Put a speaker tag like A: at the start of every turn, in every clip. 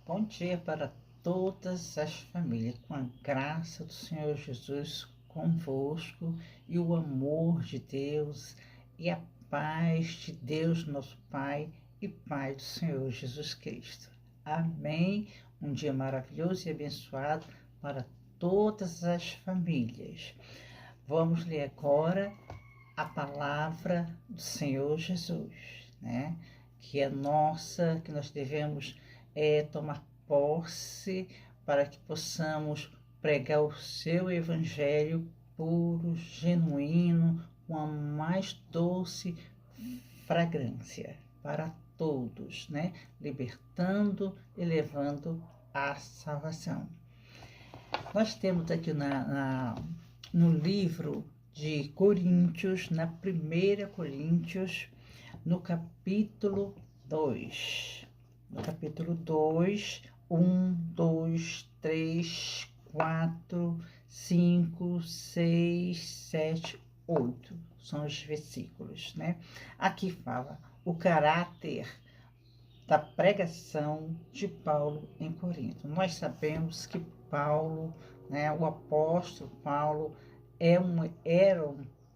A: Bom dia para todas as famílias, com a graça do Senhor Jesus convosco e o amor de Deus e a paz de Deus, nosso Pai e Pai do Senhor Jesus Cristo. Amém. Um dia maravilhoso e abençoado para todas as famílias. Vamos ler agora a palavra do Senhor Jesus, né? Que é nossa, que nós devemos tomar posse para que possamos pregar o seu evangelho puro, genuíno, com a mais doce fragrância para todos, né? Libertando e levando a salvação. Nós temos aqui no livro de Coríntios, na 1 Coríntios, no capítulo 2. No capítulo 2, 1, 2, 3, 4, 5, 6, 7, 8. São os versículos, né? Aqui fala o caráter da pregação de Paulo em Corinto. Nós sabemos que Paulo, né, o apóstolo Paulo, era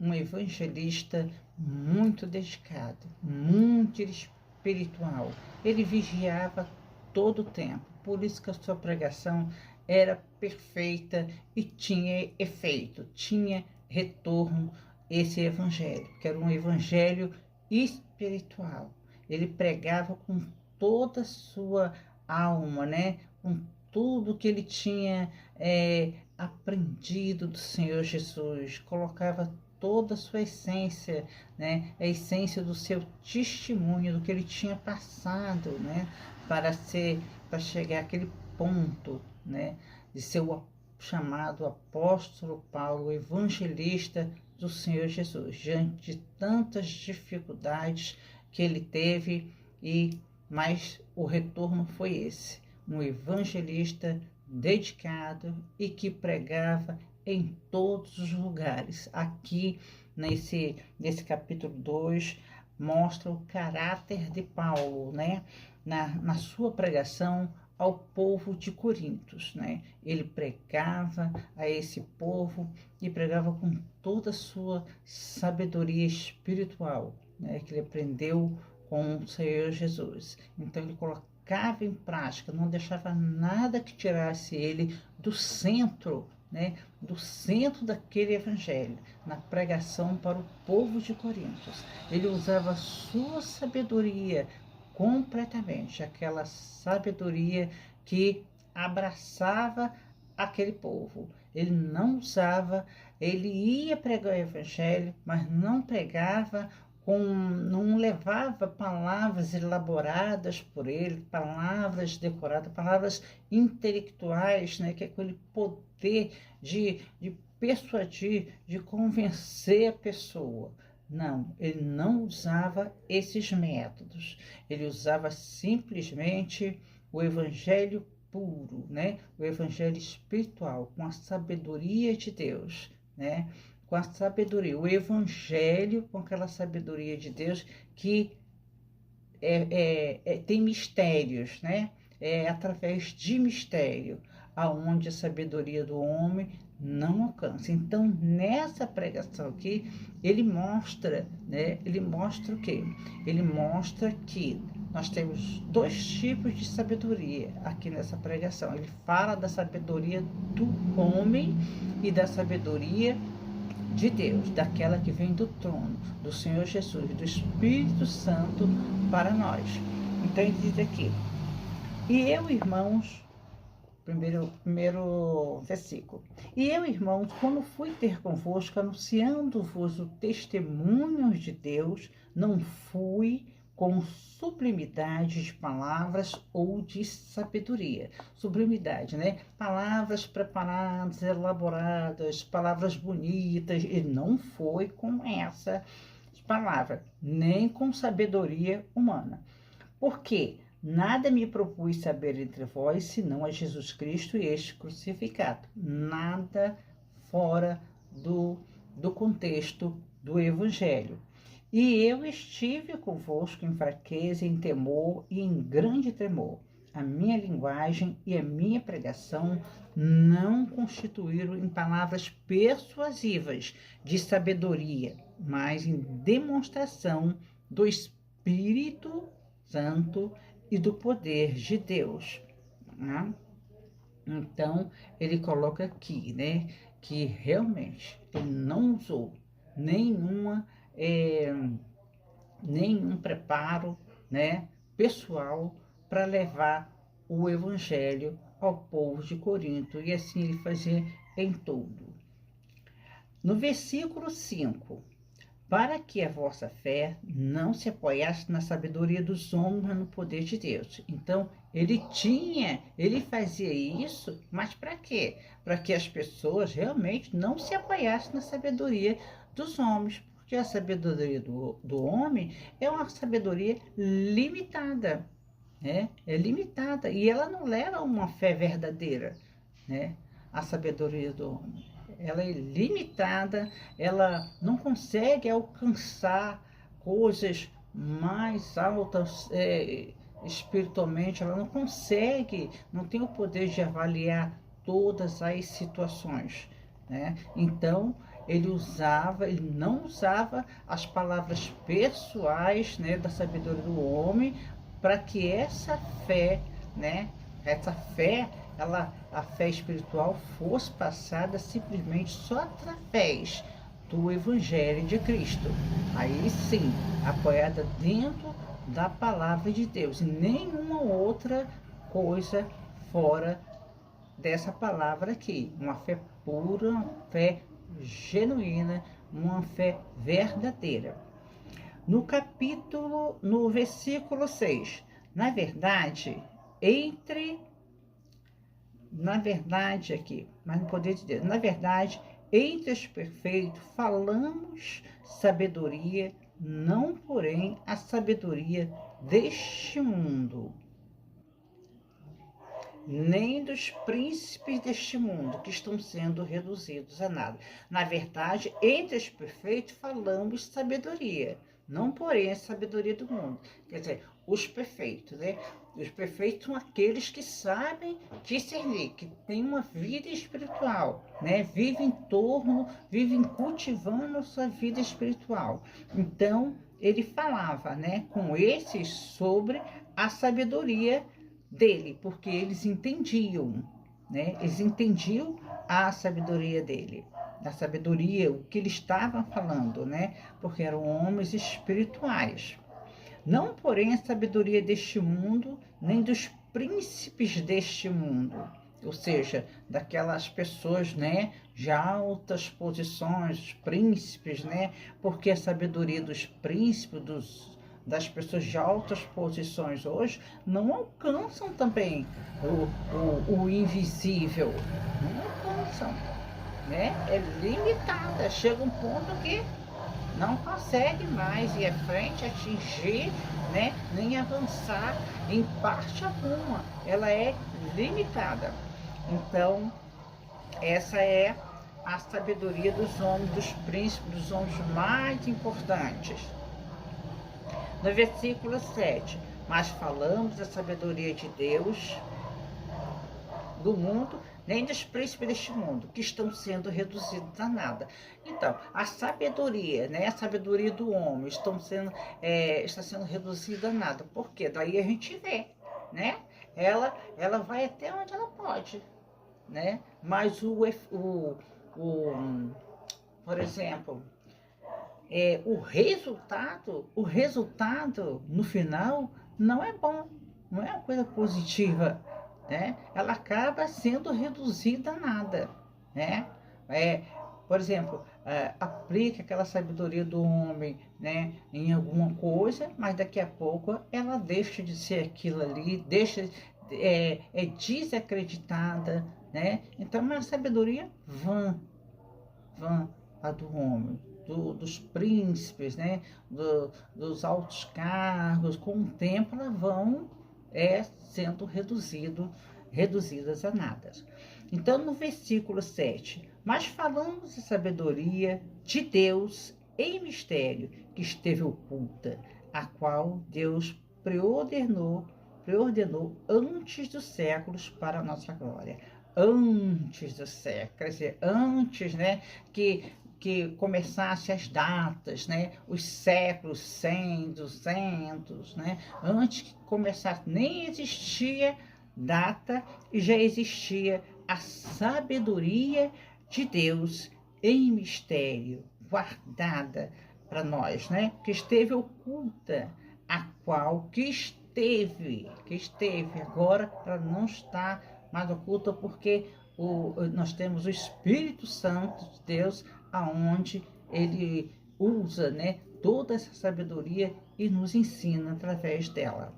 A: um evangelista muito dedicado, muito espiritual. Ele vigiava todo o tempo, por isso que a sua pregação era perfeita e tinha efeito, tinha retorno esse evangelho, que era um evangelho espiritual. Ele pregava com toda a sua alma, né? Com tudo que ele tinha aprendido do Senhor Jesus, colocava toda a sua essência, né? A essência do seu testemunho, do que ele tinha passado, né? Para chegar àquele ponto, né? De ser o chamado apóstolo Paulo, o evangelista do Senhor Jesus, diante de tantas dificuldades que ele teve, mas o retorno foi esse, um evangelista dedicado e que pregava em todos os lugares. Aqui, nesse capítulo 2, mostra o caráter de Paulo, né? Na sua pregação ao povo de Corintos, né? Ele pregava a esse povo e pregava com toda a sua sabedoria espiritual, né? Que ele aprendeu com o Senhor Jesus. Então ele colocava em prática, não deixava nada que tirasse ele do centro, né? Do centro daquele evangelho, na pregação para o povo de Corintos. Ele usava a sua sabedoria completamente, aquela sabedoria que abraçava aquele povo. Ele não usava, ele ia pregar o evangelho, mas não pregava não levava palavras elaboradas por ele, palavras decoradas, palavras intelectuais, né, que é aquele poder de persuadir, de convencer a pessoa. Não, ele não usava esses métodos. Ele usava simplesmente o evangelho puro, né? O evangelho espiritual, com a sabedoria de Deus, né? Com a sabedoria, o evangelho com aquela sabedoria de Deus que tem mistérios, né? É através de mistério, aonde a sabedoria do homem não alcança. Então, nessa pregação aqui, ele mostra, né? Ele mostra o quê? Ele mostra que nós temos dois tipos de sabedoria aqui nessa pregação. Ele fala da sabedoria do homem e da sabedoria de Deus, daquela que vem do trono, do Senhor Jesus, do Espírito Santo para nós. Então ele diz aqui: e eu, irmãos, primeiro versículo, e eu, irmãos, quando fui ter convosco, anunciando-vos o testemunho de Deus, não fui com sublimidade de palavras ou de sabedoria. Sublimidade, né? Palavras preparadas, elaboradas, palavras bonitas. Ele não foi com essa palavra, nem com sabedoria humana. Por quê? Nada me propus saber entre vós, senão a Jesus Cristo e este crucificado. Nada fora do contexto do Evangelho. E eu estive convosco em fraqueza, em temor e em grande tremor. a minha linguagem e a minha pregação não constituíram em palavras persuasivas de sabedoria, mas em demonstração do Espírito Santo e do poder de Deus, né? Então, ele coloca aqui, né, que realmente ele não usou nenhuma, nenhum preparo, né, pessoal para levar o evangelho ao povo de Corinto, e assim ele fazia em tudo. No versículo 5, para que a vossa fé não se apoiasse na sabedoria dos homens, mas no poder de Deus. Então, ele fazia isso, mas para quê? Para que as pessoas realmente não se apoiassem na sabedoria dos homens, porque a sabedoria do homem é uma sabedoria limitada, né? É limitada, e ela não leva a uma fé verdadeira, né? A sabedoria do homem, ela é limitada, ela não consegue alcançar coisas mais altas espiritualmente, ela não consegue, não tem o poder de avaliar todas as situações, né? Então, ele não usava as palavras pessoais, né, da sabedoria do homem, para que essa fé, né, a fé espiritual fosse passada simplesmente só através do Evangelho de Cristo. Aí sim, apoiada dentro da palavra de Deus, e nenhuma outra coisa fora dessa palavra aqui. Uma fé pura, uma fé genuína, uma fé verdadeira. No versículo 6, na verdade aqui, mas no poder de Deus, na verdade, entre os perfeitos falamos sabedoria, não porém a sabedoria deste mundo, nem dos príncipes deste mundo, que estão sendo reduzidos a nada. Na verdade, entre os perfeitos falamos sabedoria, não porém a sabedoria do mundo. Quer dizer, os perfeitos, né? Os perfeitos são aqueles que sabem discernir, que têm uma vida espiritual, né? Vivem cultivando a sua vida espiritual. Então, ele falava, né, com esses sobre a sabedoria dele, porque eles entendiam, né? Eles entendiam a sabedoria dele, a sabedoria, o que ele estava falando, né? Porque eram homens espirituais. Não, porém, a sabedoria deste mundo, nem dos príncipes deste mundo, ou seja, daquelas pessoas, né, de altas posições, príncipes, né? Porque a sabedoria dos príncipes, das pessoas de altas posições hoje não alcançam também o invisível, não alcançam, né? É limitada, chega um ponto que não consegue mais ir à frente, atingir, né? Nem avançar em parte alguma, ela é limitada. Então, essa é a sabedoria dos homens, dos príncipes, dos homens mais importantes. No versículo 7, mas falamos da sabedoria de Deus, do mundo, nem dos príncipes deste mundo, que estão sendo reduzidos a nada. Então, a sabedoria, né, a sabedoria do homem está sendo reduzida a nada. Por quê? Daí a gente vê, né? Ela vai até onde ela pode, né? Mas por exemplo, o resultado no final não é bom, não é uma coisa positiva, né? Ela acaba sendo reduzida a nada, né? Por exemplo, aplica aquela sabedoria do homem, né, em alguma coisa, mas daqui a pouco ela deixa de ser aquilo ali, é desacreditada, né? Então é uma sabedoria vã a do homem, dos príncipes, né? Dos altos cargos. Com o tempo elas vão sendo reduzidas a nada. Então, no versículo 7, mas falamos de sabedoria de Deus em mistério, que esteve oculta, a qual Deus preordenou preordenou antes dos séculos para a nossa glória. Antes do século, quer dizer, antes, né, que começasse as datas, né, os séculos 100, 200, né, antes que começasse, nem existia data e já existia a sabedoria de Deus em mistério, guardada para nós, né, que esteve oculta, a qual que esteve agora, ela não está mais oculta, porque nós temos o Espírito Santo de Deus, aonde ele usa, né, toda essa sabedoria e nos ensina através dela,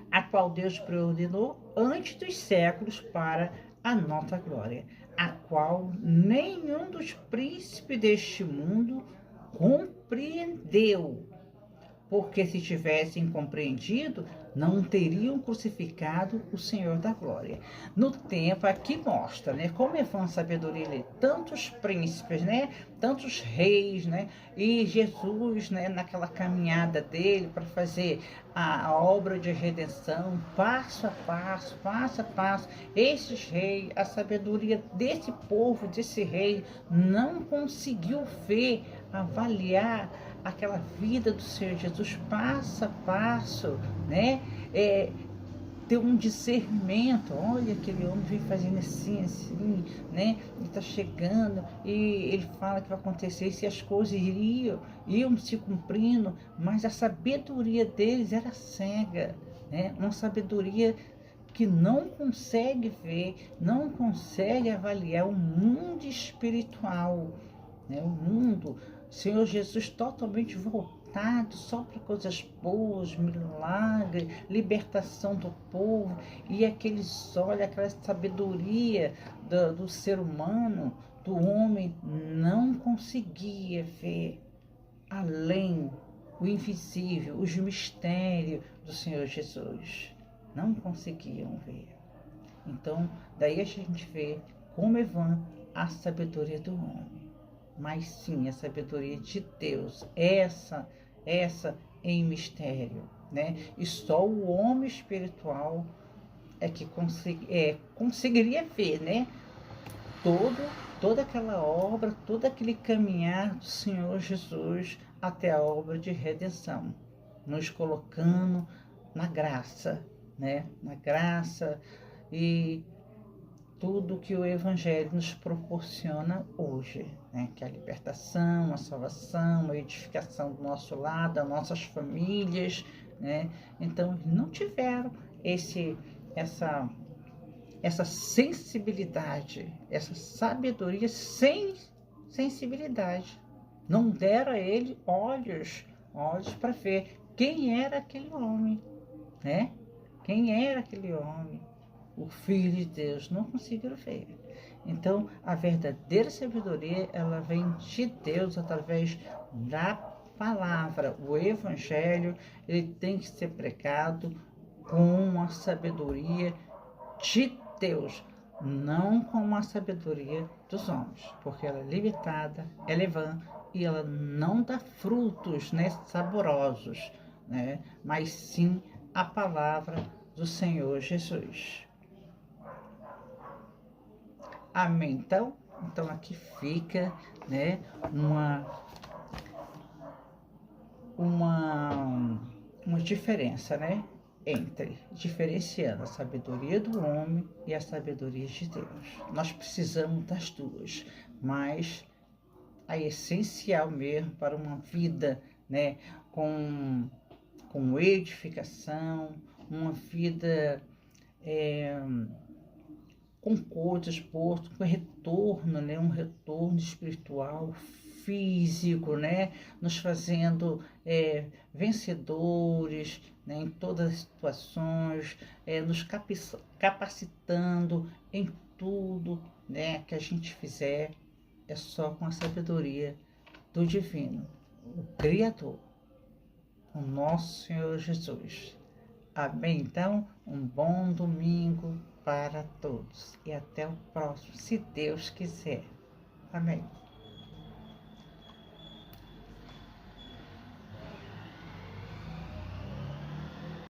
A: a qual Deus preordenou antes dos séculos para a nossa glória, a qual nenhum dos príncipes deste mundo compreendeu, porque se tivessem compreendido, não teriam crucificado o Senhor da glória. No tempo, aqui mostra, né, como é uma sabedoria de tantos príncipes, né, tantos reis, né, e Jesus, né, naquela caminhada dele para fazer a obra de redenção, passo a passo, esses reis, a sabedoria desse povo, desse rei, não conseguiu ver, avaliar aquela vida do Senhor Jesus passo a passo, né? Ter um discernimento. Olha, aquele homem vem fazendo assim, né? Ele está chegando e ele fala que vai acontecer isso, e as coisas iam se cumprindo, mas a sabedoria deles era cega, né? Uma sabedoria que não consegue ver, não consegue avaliar o mundo espiritual, né? O mundo, Senhor Jesus totalmente voltado só para coisas boas, milagre, libertação do povo, e aqueles olhos, aquela sabedoria do ser humano, do homem, não conseguia ver além, o invisível, os mistérios do Senhor Jesus. Não conseguiam ver. Então, daí a gente vê como é vã a sabedoria do homem, mas sim a sabedoria de Deus, essa em mistério, né? E só o homem espiritual é que conseguiria ver, né? Toda aquela obra, todo aquele caminhar do Senhor Jesus até a obra de redenção, nos colocando na graça, né? Na graça e tudo que o Evangelho nos proporciona hoje, né? Que é a libertação, a salvação, a edificação do nosso lar, das nossas famílias, né? Então, não tiveram essa sensibilidade, essa sabedoria sem sensibilidade. Não deram a ele olhos para ver quem era aquele homem, né? Quem era aquele homem? O Filho de Deus. Não conseguiram ver. Então, a verdadeira sabedoria, ela vem de Deus através da palavra. O Evangelho, ele tem que ser pregado com a sabedoria de Deus, não com a sabedoria dos homens, porque ela é limitada, ela é vã e ela não dá frutos, né, saborosos, né, mas sim a palavra do Senhor Jesus. Amém? Então aqui fica, né, uma diferença, né, diferenciando a sabedoria do homem e a sabedoria de Deus. Nós precisamos das duas, mas a essencial mesmo para uma vida, né, com edificação, uma vida com coisas boas, com retorno, né, um retorno espiritual, físico, né, nos fazendo vencedores, né, em todas as situações, nos capacitando em tudo, né, que a gente fizer, é só com a sabedoria do Divino, o Criador, o nosso Senhor Jesus. Amém? Então, um bom domingo para todos e até o próximo, se Deus quiser. Amém.